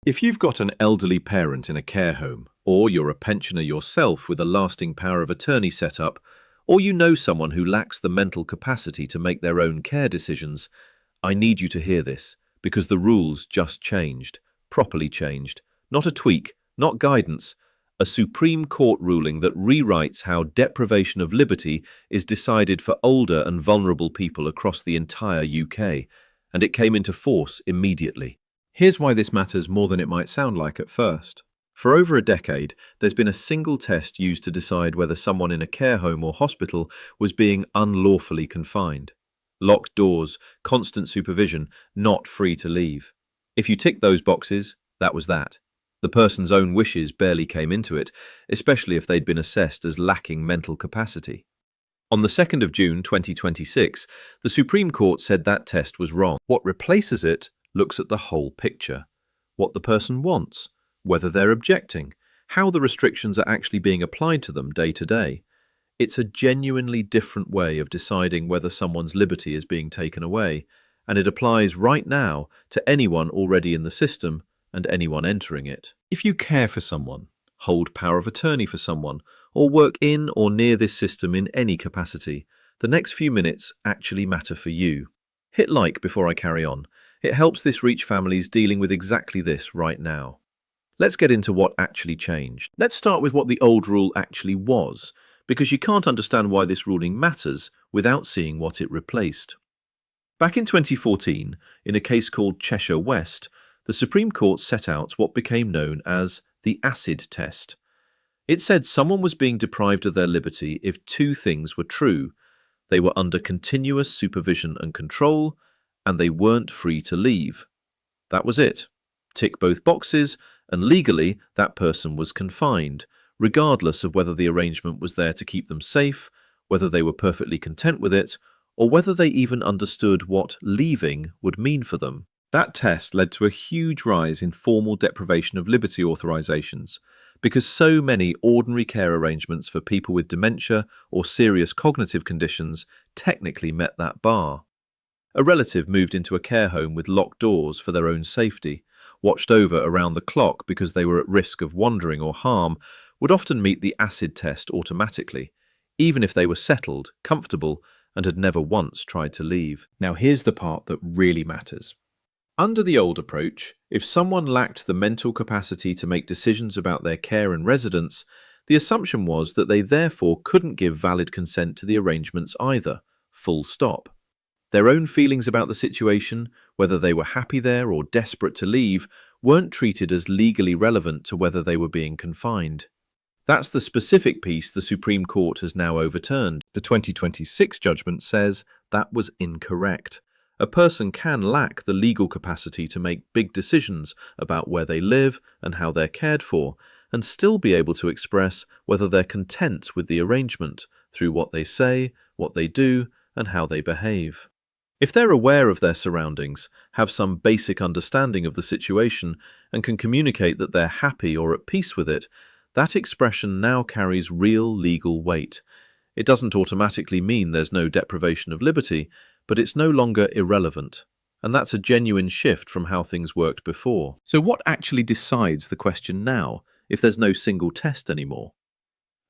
If you've got an elderly parent in a care home, or you're a pensioner yourself with a lasting power of attorney set up, or you know someone who lacks the mental capacity to make their own care decisions, I need you to hear this, because the rules just changed, properly changed. Not a tweak, not guidance, a Supreme Court ruling that rewrites how deprivation of liberty is decided for older and vulnerable people across the entire UK, and it came into force immediately. Here's why this matters more than it might sound like at first. For over a decade, there's been a single test used to decide whether someone in a care home or hospital was being unlawfully confined. Locked doors, constant supervision, not free to leave. If you ticked those boxes, that was that. The person's own wishes barely came into it, especially if they'd been assessed as lacking mental capacity. On the 2nd of June 2026, the Supreme Court said that test was wrong. What replaces it looks at the whole picture. What the person wants, whether they're objecting, how the restrictions are actually being applied to them day to day. It's a genuinely different way of deciding whether someone's liberty is being taken away, and it applies right now to anyone already in the system and anyone entering it. If you care for someone, hold power of attorney for someone, or work in or near this system in any capacity, the next few minutes actually matter for you. Hit like before I carry on. It helps this reach families dealing with exactly this right now. Let's get into what actually changed. Let's start with what the old rule actually was, because you can't understand why this ruling matters without seeing what it replaced. Back in 2014, in a case called Cheshire West, the Supreme Court set out what became known as the acid test. It said someone was being deprived of their liberty if two things were true. They were under continuous supervision and control, and they weren't free to leave. That was it. Tick both boxes, and legally that person was confined, regardless of whether the arrangement was there to keep them safe, whether they were perfectly content with it, or whether they even understood what leaving would mean for them. That test led to a huge rise in formal deprivation of liberty authorisations, because so many ordinary care arrangements for people with dementia or serious cognitive conditions technically met that bar. A relative moved into a care home with locked doors for their own safety, watched over around the clock because they were at risk of wandering or harm, would often meet the acid test automatically, even if they were settled, comfortable, and had never once tried to leave. Now here's the part that really matters. Under the old approach, if someone lacked the mental capacity to make decisions about their care and residence, the assumption was that they therefore couldn't give valid consent to the arrangements either, full stop. Their own feelings about the situation, whether they were happy there or desperate to leave, weren't treated as legally relevant to whether they were being confined. That's the specific piece the Supreme Court has now overturned. The 2026 judgment says that was incorrect. A person can lack the legal capacity to make big decisions about where they live and how they're cared for, and still be able to express whether they're content with the arrangement through what they say, what they do, and how they behave. If they're aware of their surroundings, have some basic understanding of the situation, and can communicate that they're happy or at peace with it, that expression now carries real legal weight. It doesn't automatically mean there's no deprivation of liberty, but it's no longer irrelevant. And that's a genuine shift from how things worked before. So what actually decides the question now, if there's no single test anymore?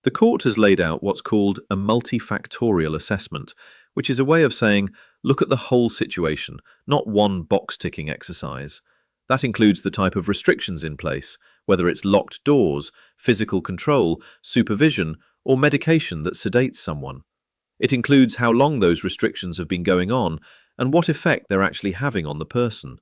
The court has laid out what's called a multifactorial assessment, which is a way of saying, look at the whole situation, not one box-ticking exercise. That includes the type of restrictions in place, whether it's locked doors, physical control, supervision, or medication that sedates someone. It includes how long those restrictions have been going on and what effect they're actually having on the person.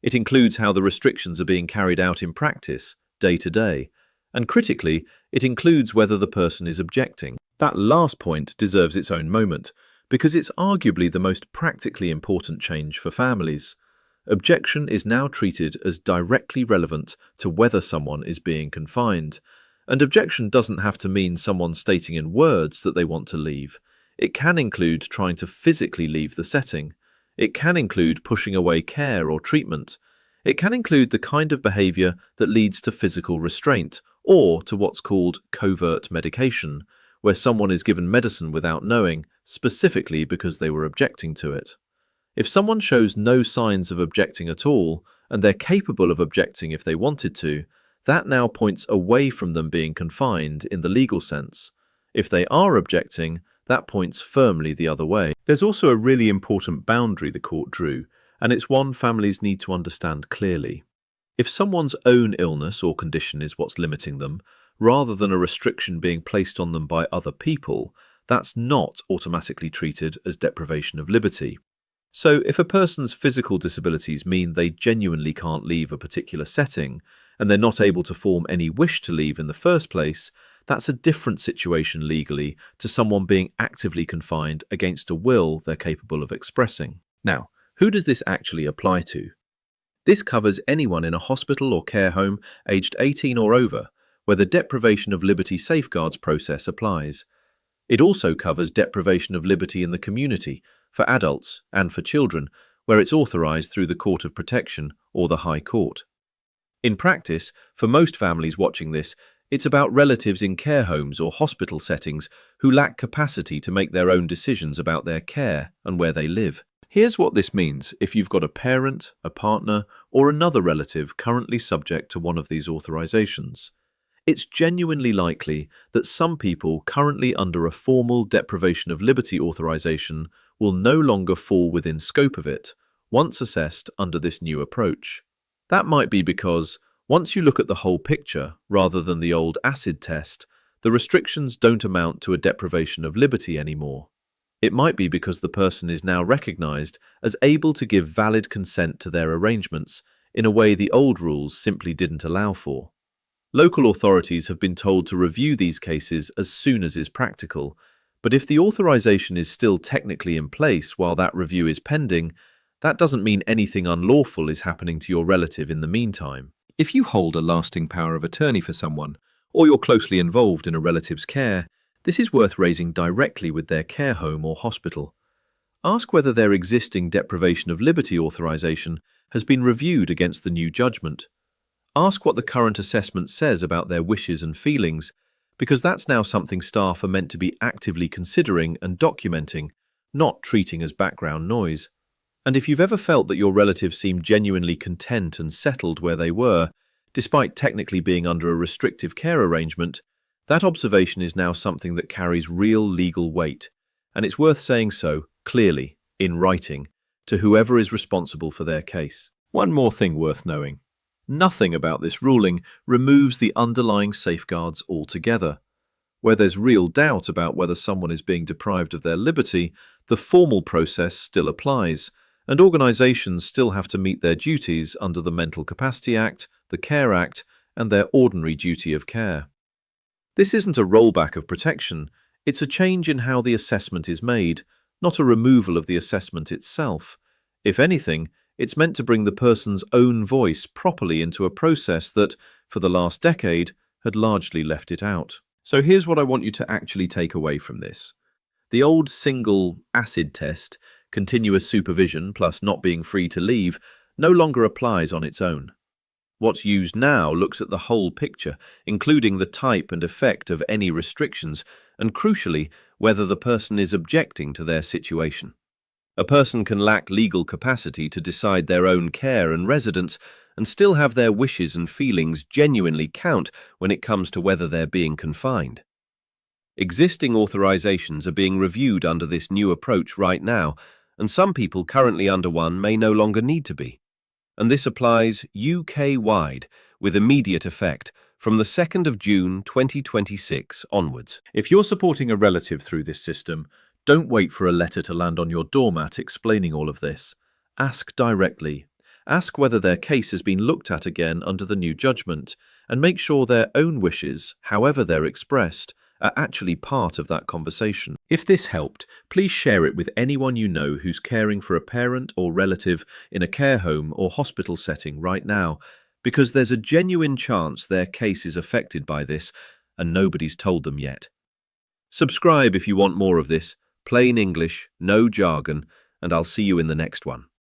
It includes how the restrictions are being carried out in practice, day to day. And critically, it includes whether the person is objecting. That last point deserves its own moment, because it's arguably the most practically important change for families. Objection is now treated as directly relevant to whether someone is being confined. And objection doesn't have to mean someone stating in words that they want to leave. It can include trying to physically leave the setting. It can include pushing away care or treatment. It can include the kind of behaviour that leads to physical restraint, or to what's called covert medication, where someone is given medicine without knowing, specifically because they were objecting to it. If someone shows no signs of objecting at all, and they're capable of objecting if they wanted to, that now points away from them being confined in the legal sense. If they are objecting, that points firmly the other way. There's also a really important boundary the court drew, and it's one families need to understand clearly. If someone's own illness or condition is what's limiting them, rather than a restriction being placed on them by other people, that's not automatically treated as deprivation of liberty. So if a person's physical disabilities mean they genuinely can't leave a particular setting, and they're not able to form any wish to leave in the first place, that's a different situation legally to someone being actively confined against a will they're capable of expressing. Now, who does this actually apply to? This covers anyone in a hospital or care home aged 18 or over, where the deprivation of liberty safeguards process applies. It also covers deprivation of liberty in the community, for adults and for children, where it's authorised through the Court of Protection or the High Court. In practice, for most families watching this, it's about relatives in care homes or hospital settings who lack capacity to make their own decisions about their care and where they live. Here's what this means if you've got a parent, a partner, or another relative currently subject to one of these authorisations. It's genuinely likely that some people currently under a formal deprivation of liberty authorisation will no longer fall within scope of it, once assessed under this new approach. That might be because, once you look at the whole picture, rather than the old acid test, the restrictions don't amount to a deprivation of liberty anymore. It might be because the person is now recognised as able to give valid consent to their arrangements in a way the old rules simply didn't allow for. Local authorities have been told to review these cases as soon as is practical, but if the authorisation is still technically in place while that review is pending, that doesn't mean anything unlawful is happening to your relative in the meantime. If you hold a lasting power of attorney for someone, or you're closely involved in a relative's care, this is worth raising directly with their care home or hospital. Ask whether their existing deprivation of liberty authorisation has been reviewed against the new judgment. Ask what the current assessment says about their wishes and feelings, because that's now something staff are meant to be actively considering and documenting, not treating as background noise. And if you've ever felt that your relative seemed genuinely content and settled where they were, despite technically being under a restrictive care arrangement, that observation is now something that carries real legal weight, and it's worth saying so, clearly, in writing, to whoever is responsible for their case. One more thing worth knowing. Nothing about this ruling removes the underlying safeguards altogether. Where there's real doubt about whether someone is being deprived of their liberty, the formal process still applies, and organisations still have to meet their duties under the Mental Capacity Act, the Care Act, and their ordinary duty of care. This isn't a rollback of protection, it's a change in how the assessment is made, not a removal of the assessment itself. If anything, it's meant to bring the person's own voice properly into a process that, for the last decade, had largely left it out. So here's what I want you to actually take away from this. The old single acid test, continuous supervision plus not being free to leave, no longer applies on its own. What's used now looks at the whole picture, including the type and effect of any restrictions, and crucially, whether the person is objecting to their situation. A person can lack legal capacity to decide their own care and residence and still have their wishes and feelings genuinely count when it comes to whether they're being confined. Existing authorisations are being reviewed under this new approach right now, and some people currently under one may no longer need to be. And this applies UK-wide with immediate effect from the 2nd of June 2026 onwards. If you're supporting a relative through this system, don't wait for a letter to land on your doormat explaining all of this. Ask directly. Ask whether their case has been looked at again under the new judgment, and make sure their own wishes, however they're expressed, are actually part of that conversation. If this helped, please share it with anyone you know who's caring for a parent or relative in a care home or hospital setting right now, because there's a genuine chance their case is affected by this, and nobody's told them yet. Subscribe if you want more of this. Plain English, no jargon, and I'll see you in the next one.